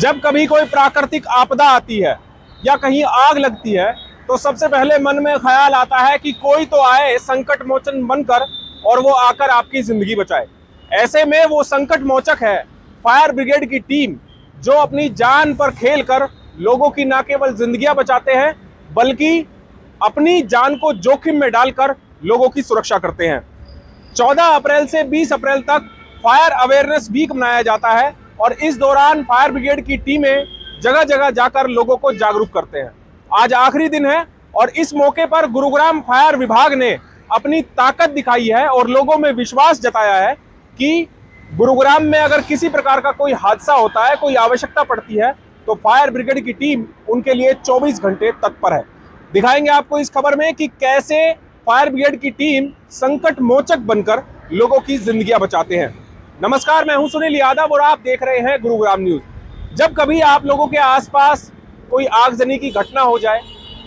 जब कभी कोई प्राकृतिक आपदा आती है या कहीं आग लगती है तो सबसे पहले मन में ख्याल आता है कि कोई तो आए संकट मोचन बनकर और वो आकर आपकी जिंदगी बचाए। ऐसे में वो संकट मोचक है फायर ब्रिगेड की टीम, जो अपनी जान पर खेलकर लोगों की न केवल जिंदगियां बचाते हैं बल्कि अपनी जान को जोखिम में डालकर लोगों की सुरक्षा करते हैं। 14 अप्रैल से 20 अप्रैल तक फायर अवेयरनेस वीक मनाया जाता है और इस दौरान फायर ब्रिगेड की टीमें जगह जगह जाकर लोगों को जागरूक करते हैं। आज आखिरी दिन है और इस मौके पर गुरुग्राम फायर विभाग ने अपनी ताकत दिखाई है और लोगों में विश्वास जताया है कि गुरुग्राम में अगर किसी प्रकार का कोई हादसा होता है, कोई आवश्यकता पड़ती है, तो फायर ब्रिगेड की टीम उनके लिए 24 घंटे तत्पर है। दिखाएंगे आपको इस खबर में कि कैसे फायर ब्रिगेड की टीम संकट मोचक बनकर लोगों की जिंदगियां बचाते हैं। नमस्कार, मैं हूं सुनील यादव और आप देख रहे हैं गुरुग्राम न्यूज। जब कभी आप लोगों के आसपास कोई आगजनी की घटना हो जाए,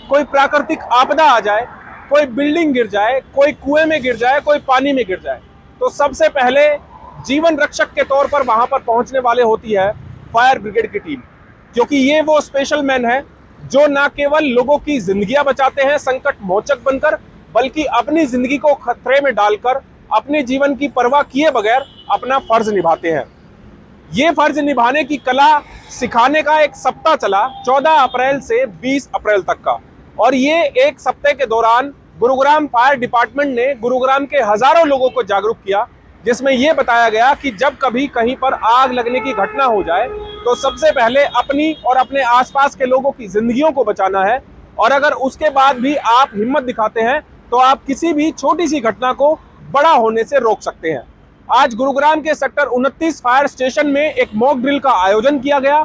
कोई प्राकृतिक आपदा आ जाए, कोई बिल्डिंग गिर जाए, कोई कुएं में गिर जाए, कोई पानी में गिर जाए, तो सबसे पहले जीवन रक्षक के तौर पर वहां पर पहुंचने वाले होती है फायर ब्रिगेड की टीम, क्योंकि ये वो स्पेशल मैन है जो न केवल लोगों की जिंदगियां बचाते हैं संकट मोचक बनकर, बल्कि अपनी जिंदगी को खतरे में डालकर अपने जीवन की परवाह किए बगैर अपना फर्ज निभाते हैं। ये फर्ज निभाने की कला सिखाने का एक सप्ताह चला 14 अप्रैल से 20 अप्रैल तक का, और ये एक सप्ताह के दौरान गुरुग्राम फायर डिपार्टमेंट ने गुरुग्राम के हजारों लोगों को जागरूक किया, जिसमें यह बताया गया कि जब कभी कहीं पर आग लगने की घटना हो जाए तो सबसे पहले अपनी और अपने आसपास के लोगों की जिंदगियों को बचाना है, और अगर उसके बाद भी आप हिम्मत दिखाते हैं तो आप किसी भी छोटी सी घटना को बड़ा होने से रोक सकते हैं। आज गुरुग्राम के सेक्टर 29 फायर स्टेशन में एक मॉक ड्रिल का आयोजन किया गया।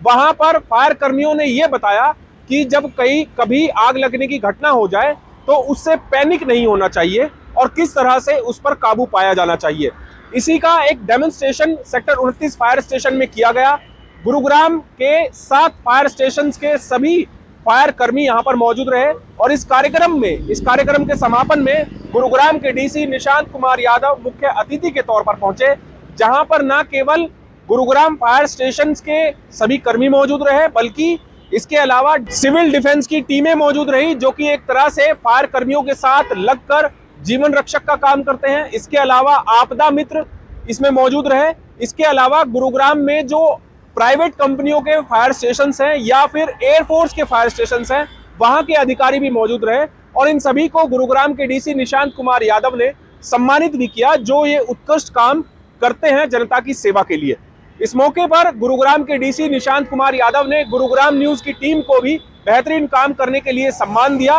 वहां पर फायर कर्मियों ने यह बताया कि जब कभी आग लगने की घटना हो जाए तो उससे पैनिक नहीं होना चाहिए और किस तरह से उस पर काबू पाया जाना चाहिए। इसी का एक डेमोन्स्ट्रेशन सेक्टर 29 फायर स्टेशन में किया गया। गुरुग्राम के 7 फायर स्टेशन के सभी फायर कर्मी यहां पर मौजूद रहे और इस कार्यक्रम के समापन में गुरुग्राम के डीसी निशांत कुमार यादव मुख्य अतिथि के तौर पर पहुंचे, जहां पर न केवल गुरुग्राम फायर स्टेशन के सभी कर्मी मौजूद रहे बल्कि इसके अलावा सिविल डिफेंस की टीमें मौजूद रही, जो कि एक तरह से फायर कर्मियों के साथ लगकर जीवन रक्षक का काम करते हैं। इसके अलावा आपदा मित्र इसमें मौजूद रहे। इसके अलावा गुरुग्राम में जो प्राइवेट कंपनियों के फायर स्टेशंस हैं या फिर एयरफोर्स के फायर स्टेशंस हैं, वहां के अधिकारी भी मौजूद रहे और इन सभी को गुरुग्राम के डीसी निशांत कुमार यादव ने सम्मानित भी किया, जो ये उत्कृष्ट काम करते हैं जनता की सेवा के लिए। इस मौके पर गुरुग्राम के डीसी निशांत कुमार यादव ने गुरुग्राम न्यूज की टीम को भी बेहतरीन काम करने के लिए सम्मान दिया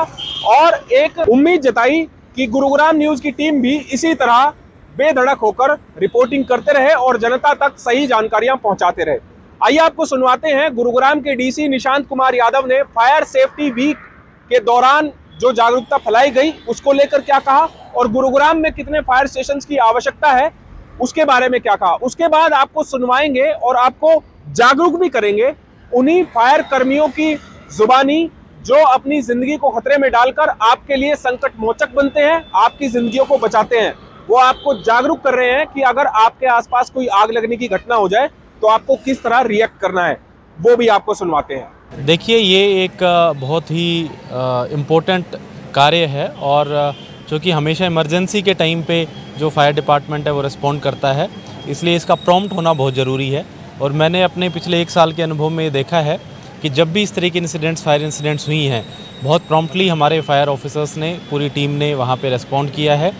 और एक उम्मीद जताई कि गुरुग्राम न्यूज की टीम भी इसी तरह बेधड़क होकर रिपोर्टिंग करते रहे और जनता तक सही जानकारियां पहुंचाते रहे। आइए आपको सुनवाते हैं गुरुग्राम के डीसी निशांत कुमार यादव ने फायर सेफ्टी वीक के दौरान जो जागरूकता फैलाई गई उसको लेकर क्या कहा और गुरुग्राम में कितने फायर स्टेशंस की आवश्यकता है उसके बारे में क्या कहा। उसके बाद आपको सुनवाएंगे और आपको जागरूक भी करेंगे उन्हीं फायर कर्मियों की जुबानी जो अपनी जिंदगी को खतरे में डालकर आपके लिए संकट मोचक बनते हैं, आपकी जिंदगियों को बचाते हैं। वो आपको जागरूक कर रहे हैं कि अगर आपके आसपास कोई आग लगने की घटना हो जाए तो आपको किस तरह रिएक्ट करना है, वो भी आपको सुनवाते हैं। देखिए, ये एक बहुत ही इम्पोर्टेंट कार्य है और जो कि हमेशा इमरजेंसी के टाइम पे जो फायर डिपार्टमेंट है वो रिस्पॉन्ड करता है, इसलिए इसका प्रॉम्प्ट होना बहुत ज़रूरी है। और मैंने अपने पिछले 1 साल के अनुभव में देखा है कि जब भी इस तरह की फायर इंसिडेंट्स हुई हैं, बहुत प्रॉम्प्टली हमारे फायर ऑफिसर्स ने, पूरी टीम ने वहाँ पे रिस्पॉन्ड किया है।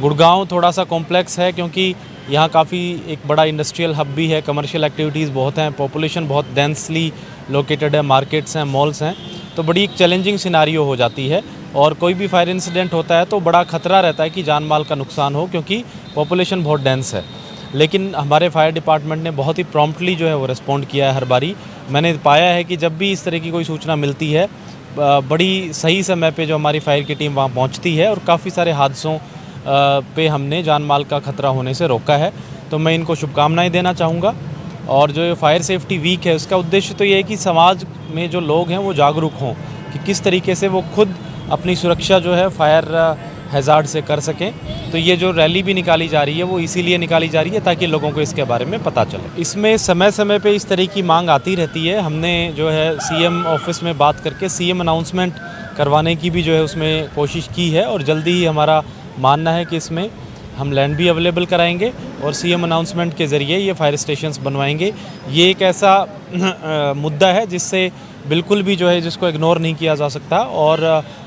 गुड़गांव थोड़ा सा कॉम्प्लेक्स है क्योंकि यहाँ काफ़ी एक बड़ा इंडस्ट्रियल हब भी है, कमर्शियल एक्टिविटीज़ बहुत हैं, पॉपुलेशन बहुत डेंसली लोकेटेड है, मार्केट्स हैं, मॉल्स हैं, तो बड़ी एक चैलेंजिंग सिनारियो हो जाती है। और कोई भी फायर इंसिडेंट होता है तो बड़ा खतरा रहता है कि जान माल का नुकसान हो, क्योंकि पॉपुलेशन बहुत डेंस है। लेकिन हमारे फायर डिपार्टमेंट ने बहुत ही प्रॉम्प्टली जो है वो रिस्पॉन्ड किया है। हर बारी मैंने पाया है कि जब भी इस तरह की कोई सूचना मिलती है, बड़ी सही समय पे जो हमारी फायर की टीम वहाँ पहुँचती है और काफ़ी सारे हादसों पे हमने जान माल का खतरा होने से रोका है। तो मैं इनको शुभकामनाएं देना चाहूँगा। और जो फायर सेफ्टी वीक है उसका उद्देश्य तो ये है कि समाज में जो लोग हैं वो जागरूक हों कि किस तरीके से वो खुद अपनी सुरक्षा जो है फायर हैज़ार्ड से कर सकें। तो ये जो रैली भी निकाली जा रही है वो इसीलिए निकाली जा रही है ताकि लोगों को इसके बारे में पता चले। इसमें समय समय पे इस तरह की मांग आती रहती है। हमने जो है सीएम ऑफिस में बात करके सीएम अनाउंसमेंट करवाने की भी जो है उसमें कोशिश की है और जल्दी ही हमारा मानना है कि इसमें हम लैंड भी अवेलेबल कराएंगे और सीएम अनाउंसमेंट के ज़रिए ये फायर स्टेशंस बनवाएंगे। ये एक ऐसा मुद्दा है जिससे बिल्कुल भी जो है जिसको इग्नोर नहीं किया जा सकता और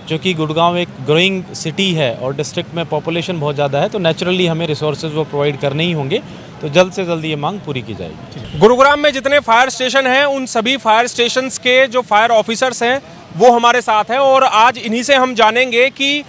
जो कि गुड़गांव एक ग्रोइंग सिटी है और डिस्ट्रिक्ट में पॉपुलेशन बहुत ज़्यादा है तो नेचुरली हमें रिसोर्सेज वो प्रोवाइड करने ही होंगे। तो जल्द से जल्द ये मांग पूरी की जाएगी। गुरुग्राम में जितने फायर स्टेशन हैं उन सभी फायर स्टेशंस के जो फायर ऑफिसर्स हैं वो हमारे साथ हैं और आज इन्हीं से हम जानेंगे कि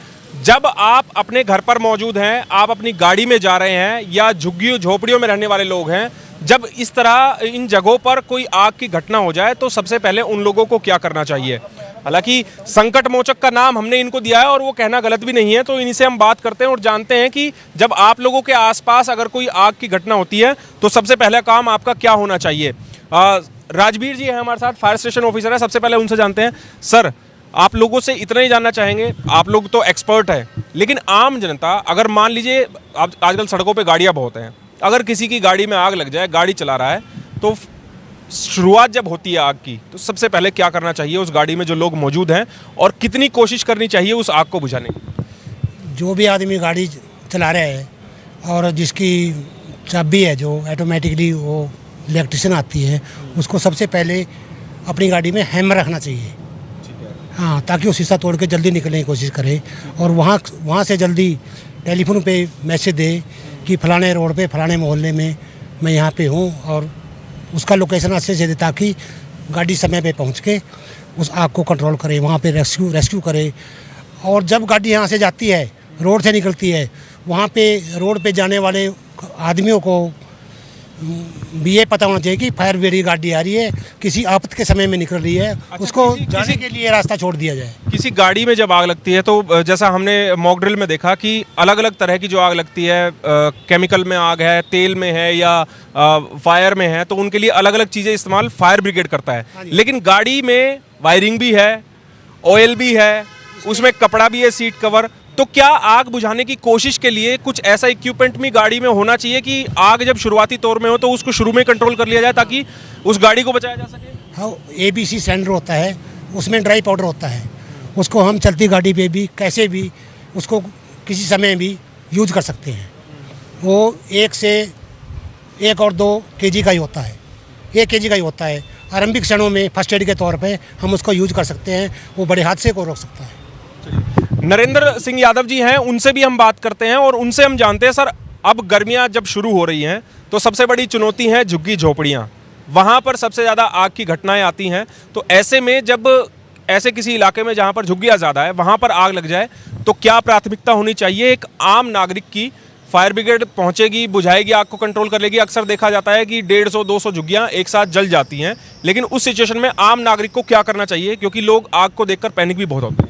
जब आप अपने घर पर मौजूद हैं, आप अपनी गाड़ी में जा रहे हैं या झुग्गियों झोपड़ियों में रहने वाले लोग हैं, जब इस तरह इन जगहों पर कोई आग की घटना हो जाए तो सबसे पहले उन लोगों को क्या करना चाहिए। हालांकि संकट मोचक का नाम हमने इनको दिया है और वो कहना गलत भी नहीं है, तो इनसे हम बात करते हैं और जानते हैं कि जब आप लोगों के आसपास अगर कोई आग की घटना होती है तो सबसे पहला काम आपका क्या होना चाहिए। राजवीर जी हैं हमारे साथ, फायर स्टेशन ऑफिसर है। सबसे पहले उनसे जानते हैं। सर, आप लोगों से इतना ही जानना चाहेंगे, आप लोग तो एक्सपर्ट हैं, लेकिन आम जनता अगर मान लीजिए आजकल सड़कों पे गाड़ियां बहुत हैं, अगर किसी की गाड़ी में आग लग जाए, गाड़ी चला रहा है, तो शुरुआत जब होती है आग की तो सबसे पहले क्या करना चाहिए उस गाड़ी में जो लोग मौजूद हैं और कितनी कोशिश करनी चाहिए उस आग को बुझाने की। जो भी आदमी गाड़ी चला रहा है और जिसकी चाबी है जो ऑटोमेटिकली वो इलेक्ट्रिशियन आती है, उसको सबसे पहले अपनी गाड़ी में हैमर रखना चाहिए। हाँ, ताकि वो शीशा तोड़ के जल्दी निकलने की कोशिश करे और वहाँ से जल्दी टेलीफोन पे मैसेज दे कि फलाने रोड पे फलाने मोहल्ले में मैं यहाँ पे हूँ और उसका लोकेशन अच्छे से दे ताकि गाड़ी समय पे पहुँच के उस आग को कंट्रोल करे, वहाँ पे रेस्क्यू करे। और जब गाड़ी यहाँ से जाती है, रोड से निकलती है, वहाँ पे रोड पे जाने वाले आदमियों को भी ये पता होना चाहिए कि फायर ब्रिगेड गाड़ी आ रही है, किसी आफत के समय में निकल रही है, उसको जाने के लिए रास्ता छोड़ दिया जाए। किसी गाड़ी में जब आग लगती है तो जैसा हमने मॉक ड्रिल में देखा कि अलग अलग तरह की जो आग लगती है, केमिकल में आग है, तेल में है या फायर में है, तो उनके लिए अलग अलग चीज़ें इस्तेमाल फायर ब्रिगेड करता है। लेकिन गाड़ी में वायरिंग भी है, ऑयल भी है, उसमें कपड़ा भी है, सीट कवर। तो क्या आग बुझाने की कोशिश के लिए कुछ ऐसा इक्विपमेंट भी गाड़ी में होना चाहिए कि आग जब शुरुआती तौर में हो तो उसको शुरू में कंट्रोल कर लिया जाए ताकि उस गाड़ी को बचाया जा सके। हाँ, ABC सिलेंडर होता है, उसमें ड्राई पाउडर होता है, उसको हम चलती गाड़ी पे भी कैसे भी उसको किसी समय भी यूज कर सकते हैं। वो 1 और 2 kg का ही होता है, 1 kg का ही होता है। आरंभिक क्षणों में फर्स्ट एड के तौर पे हम उसको यूज कर सकते हैं, वो बड़े हादसे को रोक सकता है। नरेंद्र सिंह यादव जी हैं, उनसे भी हम बात करते हैं और उनसे हम जानते हैं। सर, अब गर्मियां जब शुरू हो रही हैं तो सबसे बड़ी चुनौती है झुग्गी झोपड़ियां, वहां पर सबसे ज़्यादा आग की घटनाएं आती हैं। तो ऐसे में जब ऐसे किसी इलाके में जहां पर झुग्गियां ज़्यादा है वहां पर आग लग जाए तो क्या प्राथमिकता होनी चाहिए एक आम नागरिक की। फायर ब्रिगेड पहुंचेगी, बुझाएगी, आग को कंट्रोल कर लेगी। अक्सर देखा जाता है कि 150-200 झुग्गियां एक साथ जल जाती हैं, लेकिन उस सिचुएशन में आम नागरिक को क्या करना चाहिए, क्योंकि लोग आग को देखकर पैनिक भी बहुत होते हैं।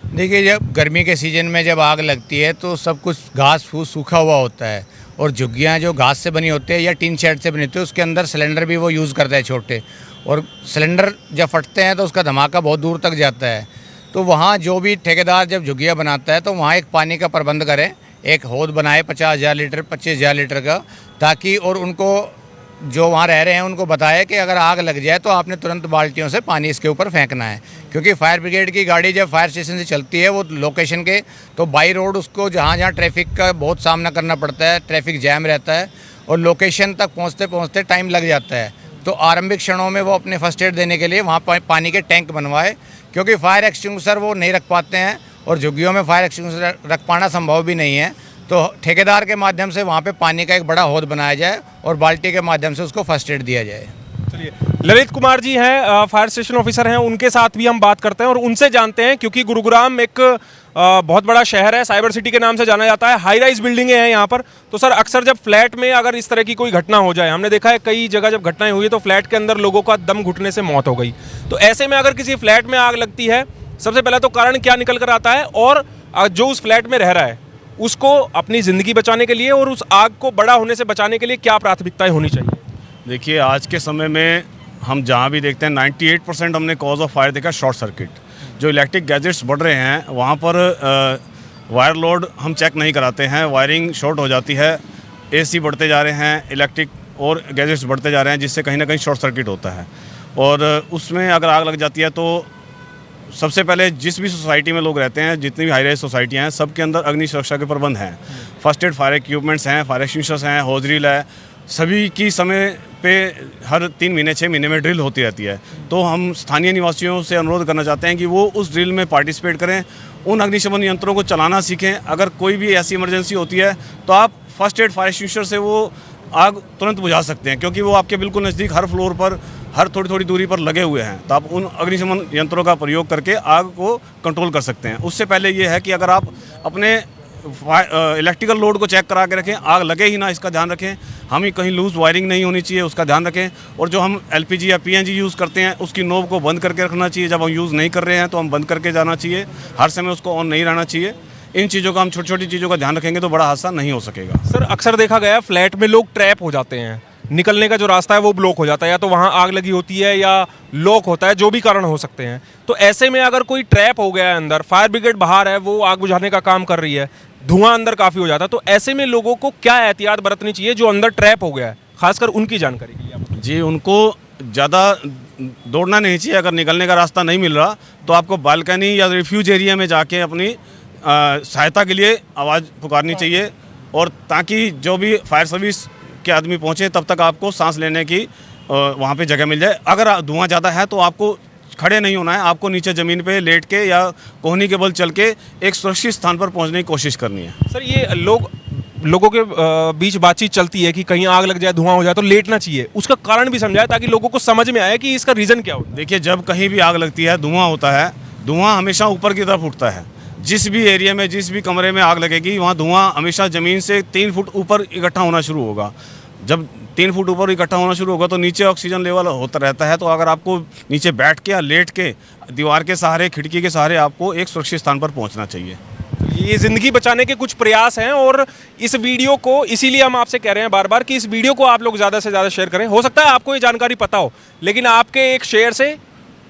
देखिए, जब गर्मी के सीज़न में जब आग लगती है तो सब कुछ घास फूस सूखा हुआ होता है और झुग्गियाँ जो घास से बनी होती है या टीन शेड से बनी होती है, उसके अंदर सिलेंडर भी वो यूज़ करता है छोटे, और सिलेंडर जब फटते हैं तो उसका धमाका बहुत दूर तक जाता है। तो वहाँ जो भी ठेकेदार जब झुग्गियाँ बनाता है तो वहाँ एक पानी का प्रबंध करें, एक हौद बनाए 50,000 लीटर 25,000 लीटर का, ताकि और उनको जो वहाँ रह रहे हैं उनको बताया कि अगर आग लग जाए तो आपने तुरंत बाल्टियों से पानी इसके ऊपर फेंकना है। क्योंकि फायर ब्रिगेड की गाड़ी जब फायर स्टेशन से चलती है वो लोकेशन के तो बाई रोड उसको जहाँ जहाँ ट्रैफिक का बहुत सामना करना पड़ता है, ट्रैफिक जैम रहता है और लोकेशन तक पहुँचते पहुँचते टाइम लग जाता है। तो आरंभिक क्षणों में वो अपने फर्स्ट एड देने के लिए वहाँ पानी के टैंक बनवाए, क्योंकि फायर एक्सटिंग्विशर वो नहीं रख पाते हैं और झुग्गियों में फायर एक्सटिंग्विशर रख पाना संभव भी नहीं है। तो ठेकेदार के माध्यम से वहाँ पे पानी का एक बड़ा हौद बनाया जाए और बाल्टी के माध्यम से उसको फर्स्ट एड दिया जाए। चलिए, ललित कुमार जी हैं, फायर स्टेशन ऑफिसर हैं, उनके साथ भी हम बात करते हैं और उनसे जानते हैं, क्योंकि गुरुग्राम एक बहुत बड़ा शहर है, साइबर सिटी के नाम से जाना जाता है, हाई राइज बिल्डिंगें हैं यहाँ पर। तो सर, अक्सर जब फ्लैट में अगर इस तरह की कोई घटना हो जाए, हमने देखा है कई जगह जब घटनाएं हुई तो फ्लैट के अंदर लोगों का दम घुटने से मौत हो गई। तो ऐसे में अगर किसी फ्लैट में आग लगती है, सबसे पहले तो कारण क्या निकल कर आता है और जो उस फ्लैट में रह रहा है उसको अपनी ज़िंदगी बचाने के लिए और उस आग को बड़ा होने से बचाने के लिए क्या प्राथमिकताएं होनी चाहिए। देखिए, आज के समय में हम जहाँ भी देखते हैं 98% हमने कॉज ऑफ फायर देखा शॉर्ट सर्किट। जो इलेक्ट्रिक गैजेट्स बढ़ रहे हैं वहाँ पर वायर लोड हम चेक नहीं कराते हैं, वायरिंग शॉर्ट हो जाती है, एसी बढ़ते जा रहे हैं, इलेक्ट्रिक और गैजेट्स बढ़ते जा रहे हैं, जिससे कहीं ना कहीं शॉर्ट सर्किट होता है और उसमें अगर आग लग जाती है तो सबसे पहले जिस भी सोसाइटी में लोग रहते हैं, जितनी भी हाई राइज सोसाइटियाँ हैं, सबके अंदर अग्नि सुरक्षा के प्रबंध हैं, फर्स्ट एड फायर इक्विपमेंट्स हैं, फायर एक्सटिंग्विशर्स हैं, होज ड्रिल है, सभी की समय पे हर 3 महीने 6 महीने में ड्रिल होती रहती है। तो हम स्थानीय निवासियों से अनुरोध करना चाहते हैं कि वो उस ड्रिल में पार्टिसिपेट करें, उन अग्निशमन यंत्रों को चलाना सीखें। अगर कोई भी ऐसी इमरजेंसी होती है तो आप फर्स्ट एड फायर एक्सटिंग्विशर से वो आग तुरंत बुझा सकते हैं, क्योंकि वो आपके बिल्कुल नज़दीक हर फ्लोर पर, हर थोड़ी थोड़ी दूरी पर लगे हुए हैं। तो आप उन अग्निशमन यंत्रों का प्रयोग करके आग को कंट्रोल कर सकते हैं। उससे पहले ये है कि अगर आप अपने इलेक्ट्रिकल लोड को चेक करा के रखें, आग लगे ही ना इसका ध्यान रखें, हमें कहीं लूज वायरिंग नहीं होनी चाहिए उसका ध्यान रखें, और जो हम एलपीजी या पीएनजी यूज़ करते हैं उसकी नोब को बंद करके रखना चाहिए। जब हम यूज़ नहीं कर रहे हैं तो हम बंद करके जाना चाहिए, हर समय उसको ऑन नहीं रहना चाहिए। इन चीज़ों का हम छोटी छोटी चीज़ों का ध्यान रखेंगे तो बड़ा हादसा नहीं हो सकेगा। सर अक्सर देखा गया है फ्लैट में लोग ट्रैप हो जाते हैं, निकलने का जो रास्ता है वो ब्लॉक हो जाता है, या तो वहाँ आग लगी होती है या लॉक होता है, जो भी कारण हो सकते हैं। तो ऐसे में अगर कोई ट्रैप हो गया है अंदर, फायर ब्रिगेड बाहर है, वो आग बुझाने का काम कर रही है, धुआं अंदर काफ़ी हो जाता है, तो ऐसे में लोगों को क्या एहतियात बरतनी चाहिए जो अंदर ट्रैप हो गया है, खासकर उनकी जानकारी के लिए आप? जी, उनको ज़्यादा दौड़ना नहीं चाहिए। अगर निकलने का रास्ता नहीं मिल रहा तो आपको बालकनी या रिफ्यूज एरिया में जाके अपनी सहायता के लिए आवाज़ पुकारनी चाहिए, और ताकि जो भी फायर सर्विस के आदमी पहुँचे तब तक आपको सांस लेने की वहाँ पे जगह मिल जाए। अगर धुआं ज़्यादा है तो आपको खड़े नहीं होना है, आपको नीचे ज़मीन पे लेट के या कोहनी के बल चल के एक सुरक्षित स्थान पर पहुँचने की कोशिश करनी है। सर ये लोगों के बीच बातचीत चलती है कि कहीं आग लग जाए, धुआं हो जाए तो लेटना चाहिए, उसका कारण भी समझाए ताकि लोगों को समझ में आए कि इसका रीज़न क्या हो। देखिए, जब कहीं भी आग लगती है, धुआं होता है, धुआं हमेशा ऊपर की तरफ उठता है। जिस भी एरिया में, जिस भी कमरे में आग लगेगी, वहाँ धुआं हमेशा ज़मीन से 3 फुट ऊपर इकट्ठा होना शुरू होगा। जब 3 फुट ऊपर इकट्ठा होना शुरू होगा तो नीचे ऑक्सीजन लेवल होता रहता है। तो अगर आपको नीचे बैठ के या लेट के, दीवार के सहारे, खिड़की के सहारे आपको एक सुरक्षित स्थान पर पहुँचना चाहिए। ये ज़िंदगी बचाने के कुछ प्रयास हैं, और इस वीडियो को इसीलिए हम आपसे कह रहे हैं बार बार कि इस वीडियो को आप लोग ज़्यादा से ज़्यादा शेयर करें। हो सकता है आपको ये जानकारी पता हो, लेकिन आपके एक शेयर से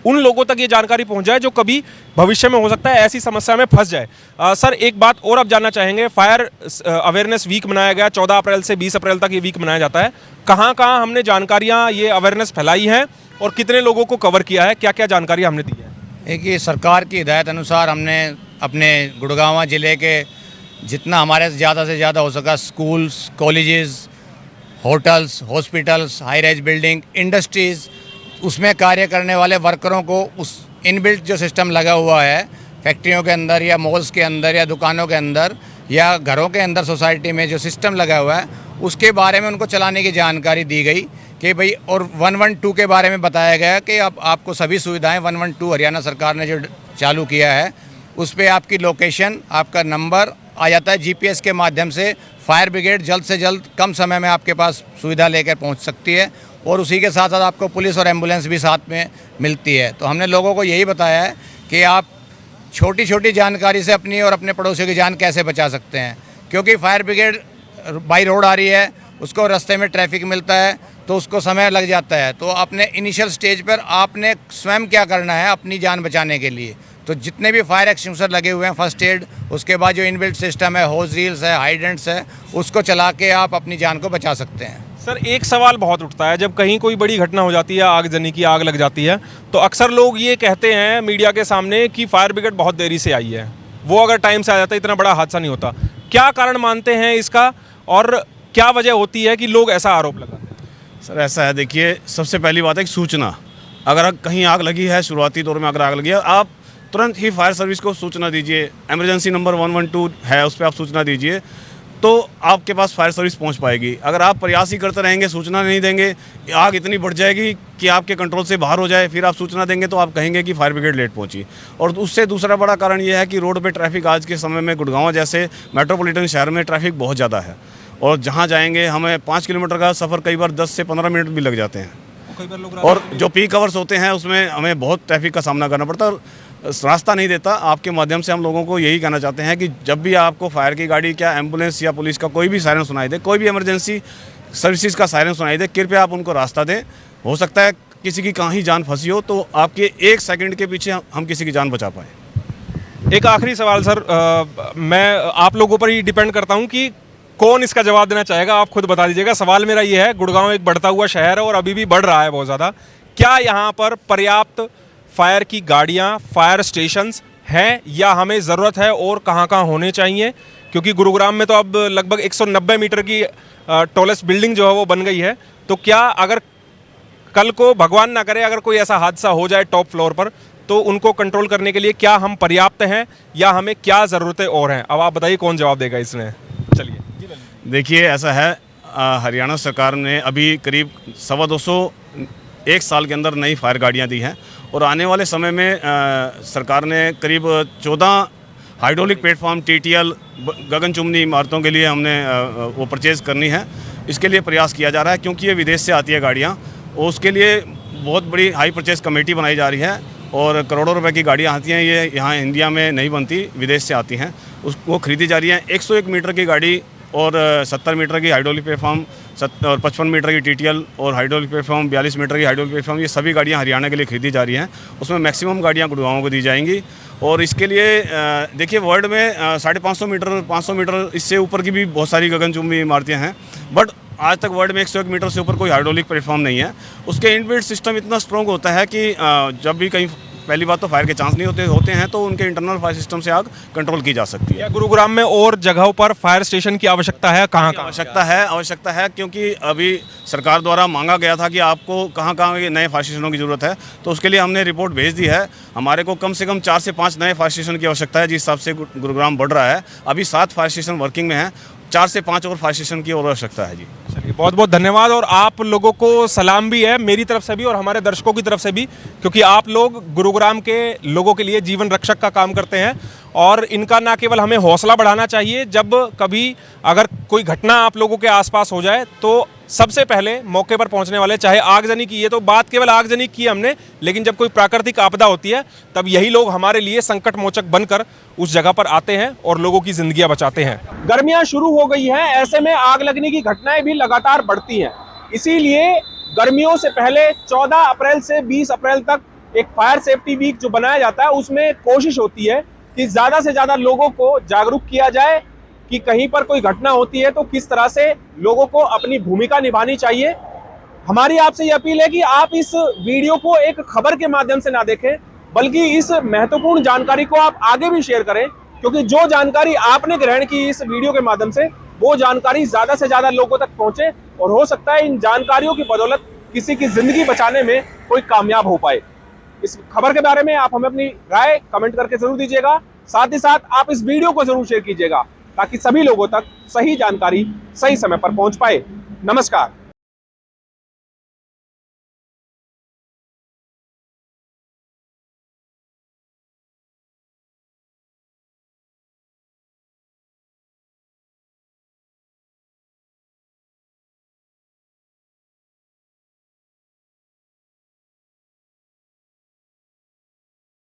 उन लोगों तक ये जानकारी पहुंच जाए जो कभी भविष्य में हो सकता है ऐसी समस्या में फंस जाए। सर एक बात और आप जानना चाहेंगे, फायर अवेयरनेस वीक मनाया गया 14 अप्रैल से 20 अप्रैल तक ये वीक मनाया जाता है। कहाँ कहाँ हमने जानकारियाँ, ये अवेयरनेस फैलाई है और कितने लोगों को कवर किया है, क्या क्या जानकारी हमने दी है? देखिए, सरकार की हिदायत अनुसार हमने अपने गुड़गांव ज़िले के जितना हमारे से ज़्यादा हो सका schools, colleges, hotels, hospitals, high rise building, industries, उसमें कार्य करने वाले वर्करों को उस इनबिल्ट जो सिस्टम लगा हुआ है फैक्ट्रियों के अंदर या मॉल्स के अंदर या दुकानों के अंदर या घरों के अंदर सोसाइटी में जो सिस्टम लगा हुआ है, उसके बारे में उनको चलाने की जानकारी दी गई कि भाई, और 112 के बारे में बताया गया कि अब आपको सभी सुविधाएं 112 हरियाणा सरकार ने जो चालू किया है उस पर आपकी लोकेशन, आपका नंबर आ जाता है जीपीएस के माध्यम से। फायर ब्रिगेड जल्द से जल्द कम समय में आपके पास सुविधा लेकर पहुंच सकती है, और उसी के साथ साथ आपको पुलिस और एम्बुलेंस भी साथ में मिलती है। तो हमने लोगों को यही बताया है कि आप छोटी छोटी जानकारी से अपनी और अपने पड़ोसियों की जान कैसे बचा सकते हैं, क्योंकि फायर ब्रिगेड बाई रोड आ रही है, उसको रास्ते में ट्रैफिक मिलता है तो उसको समय लग जाता है। तो अपने इनिशियल स्टेज पर आपने स्वयं क्या करना है अपनी जान बचाने के लिए, तो जितने भी फायर एक्सटिंग्विशर लगे हुए हैं, फर्स्ट एड, उसके बाद जो इनबिल्ट सिस्टम है, होज रील्स है, हाइडेंट्स है, उसको चला के आप अपनी जान को बचा सकते हैं। सर एक सवाल बहुत उठता है, जब कहीं कोई बड़ी घटना हो जाती है, आगजनी की, आग लग जाती है, तो अक्सर लोग ये कहते हैं मीडिया के सामने कि फायर ब्रिगेड बहुत देरी से आई है, वो अगर टाइम से आ जाता इतना बड़ा हादसा नहीं होता। क्या कारण मानते हैं इसका, और क्या वजह होती है कि लोग ऐसा आरोप लगाते हैं? सर ऐसा है, देखिए, सबसे पहली बात है कि सूचना। अगर कहीं आग लगी है, शुरुआती दौर में अगर आग लगी है, आप तुरंत ही फायर सर्विस को सूचना दीजिए। इमरजेंसी नंबर 112 है, उस पर आप सूचना दीजिए, तो आपके पास फायर सर्विस पहुंच पाएगी। अगर आप प्रयास ही करते रहेंगे, सूचना नहीं देंगे, आग इतनी बढ़ जाएगी कि आपके कंट्रोल से बाहर हो जाए, फिर आप सूचना देंगे तो आप कहेंगे कि फायर ब्रिगेड लेट पहुंची। और उससे दूसरा बड़ा कारण ये है कि रोड पे ट्रैफिक आज के समय में गुड़गांव जैसे मेट्रोपॉलिटन शहर में ट्रैफिक बहुत ज़्यादा है, और जहाँ जाएंगे हमें 5 किलोमीटर का सफ़र कई बार 10 से 15 मिनट भी लग जाते हैं, और जो पीक आवर्स होते हैं उसमें हमें बहुत ट्रैफिक का सामना करना पड़ता है, रास्ता नहीं देता। आपके माध्यम से हम लोगों को यही कहना चाहते हैं कि जब भी आपको फायर की गाड़ी, क्या एम्बुलेंस या पुलिस का कोई भी सायरन सुनाई दे, कोई भी इमरजेंसी सर्विसेज का सायरन सुनाई दे, कृपया आप उनको रास्ता दें। हो सकता है किसी की कहीं जान फंसी हो, तो आपके 1 सेकंड के पीछे हम किसी की जान बचा पाए। एक आखिरी सवाल सर, मैं आप लोगों पर ही डिपेंड करता हूं कि कौन इसका जवाब देना चाहेगा, आप खुद बता दीजिएगा। सवाल मेरा ये है, गुड़गांव एक बढ़ता हुआ शहर है और अभी भी बढ़ रहा है बहुत ज़्यादा। क्या यहाँ पर पर्याप्त फायर की गाड़ियाँ, फायर स्टेशंस हैं या हमें ज़रूरत है और कहाँ होने चाहिए? क्योंकि गुरुग्राम में तो अब लगभग 190 मीटर की टॉलेस्ट बिल्डिंग जो है वो बन गई है। तो क्या अगर कल को भगवान ना करे अगर कोई ऐसा हादसा हो जाए टॉप फ्लोर पर, तो उनको कंट्रोल करने के लिए क्या हम पर्याप्त हैं या हमें क्या ज़रूरतें और हैं? अब आप बताइए कौन जवाब देगा इसमें। चलिए। देखिए ऐसा है, हरियाणा सरकार ने अभी करीब 225 एक साल के अंदर नई फायर गाड़ियां दी हैं और आने वाले समय में सरकार ने करीब 14 हाइड्रोलिक प्लेटफॉर्म TTL गगनचुंबी इमारतों के लिए हमने वो परचेज़ करनी है। इसके लिए प्रयास किया जा रहा है क्योंकि ये विदेश से आती है गाड़ियाँ और उसके लिए बहुत बड़ी हाई परचेज़ कमेटी बनाई जा रही है और करोड़ों रुपए की गाड़ियाँ आती हैं, ये यहाँ इंडिया में नहीं बनती, विदेश से आती हैं, उसको खरीदी जा रही हैं। 101 मीटर की गाड़ी और 70 मीटर की हाइड्रोलिक प्लेटफॉर्म और 55 मीटर की TTL और हाइड्रोलिक प्लेटफॉर्म 42 मीटर की हाइड्रोलिक प्लेटफॉर्म, ये सभी गाड़ियाँ हरियाणा के लिए खरीदी जा रही हैं। उसमें मैक्सिमम गाड़ियाँ गुड़गांव को दी जाएंगी और इसके लिए देखिए वर्ल्ड में 550 मीटर 500 मीटर इससे ऊपर की भी बहुत सारी गगनचुंबी इमारतें हैं, बट आज तक वर्ल्ड में 101 मीटर से ऊपर कोई हाइड्रोलिक प्लेटफॉर्म नहीं है। उसके इनबिल्ट सिस्टम इतना स्ट्रॉन्ग होता है कि जब भी कहीं, पहली बात तो फायर के चांस नहीं होते हैं तो उनके इंटरनल फायर सिस्टम से आग कंट्रोल की जा सकती है। क्या गुरुग्राम में और जगहों पर फायर स्टेशन की आवश्यकता है? कहाँ आवश्यकता है क्योंकि अभी सरकार द्वारा मांगा गया था कि आपको कहाँ नए फायर स्टेशनों की ज़रूरत है, तो उसके लिए हमने रिपोर्ट भेज दी है। हमारे को कम से कम 4 से 5 नए फायर स्टेशन की आवश्यकता है, जिस हिसाब से गुरुग्राम बढ़ रहा है। अभी 7 फायर स्टेशन वर्किंग में हैं, 4 से 5 और फायर स्टेशन की और आवश्यकता है जी। चलिए, बहुत बहुत धन्यवाद और आप लोगों को सलाम भी है मेरी तरफ से भी और हमारे दर्शकों की तरफ से भी, क्योंकि आप लोग गुरुग्राम के लोगों के लिए जीवन रक्षक का काम करते हैं और इनका ना केवल हमें हौसला बढ़ाना चाहिए, जब कभी अगर कोई घटना आप लोगों के आसपास हो जाए तो सबसे पहले मौके पर पहुंचने वाले, चाहे आगजनी की, ये तो बात केवल आगजनी की हमने, लेकिन जब कोई प्राकृतिक आपदा होती है तब यही लोग हमारे लिए संकट मोचक बनकर उस जगह पर आते हैं और लोगों की जिंदगियां बचाते हैं। गर्मियां शुरू हो गई हैं, ऐसे में आग लगने की घटनाएं भी लगातार बढ़ती हैं। इसीलिए गर्मियों से पहले 14 अप्रैल से 20 अप्रैल तक एक फायर सेफ्टी वीक जो बनाया जाता है, उसमें कोशिश होती है कि ज्यादा से ज्यादा लोगों को जागरूक किया जाए कि कहीं पर कोई घटना होती है तो किस तरह से लोगों को अपनी भूमिका निभानी चाहिए। हमारी आपसे ये अपील है कि आप इस वीडियो को एक खबर के माध्यम से ना देखें, बल्कि इस महत्वपूर्ण जानकारी को आप आगे भी शेयर करें, क्योंकि जो जानकारी आपने ग्रहण की इस वीडियो के माध्यम से, वो जानकारी ज्यादा से ज्यादा लोगों तक पहुंचे और हो सकता है इन जानकारियों की बदौलत किसी की जिंदगी बचाने में कोई कामयाब हो पाए। इस खबर के बारे में आप हमें अपनी राय कमेंट करके जरूर दीजिएगा। साथ ही साथ आप इस वीडियो को जरूर शेयर कीजिएगा ताकि सभी लोगों तक सही जानकारी सही समय पर पहुंच पाए। नमस्कार।